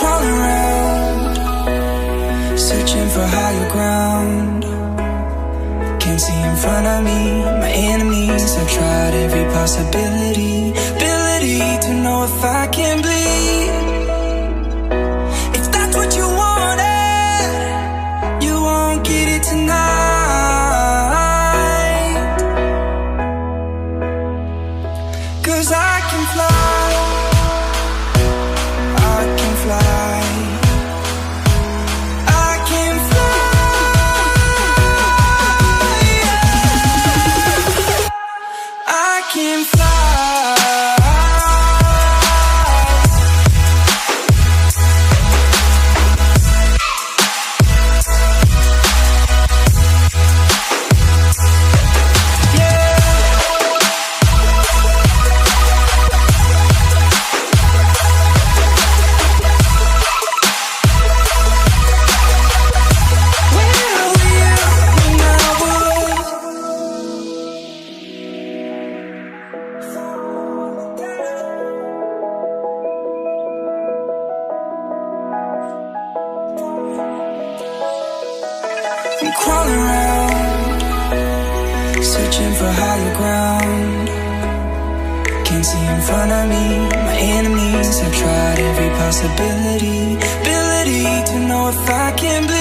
Crawling around, searching for higher ground. Can't see in front of me, my enemies. I've tried every possibility, ability to know if I can bleed. If that's what you wanted, you won't get it tonight. 'Cause I can fly, fly. I can fly, yeah. I can fly. I'm crawling around, searching for higher ground. Can't see in front of me, my enemies. I've tried every possibility, ability to know if I can bleed.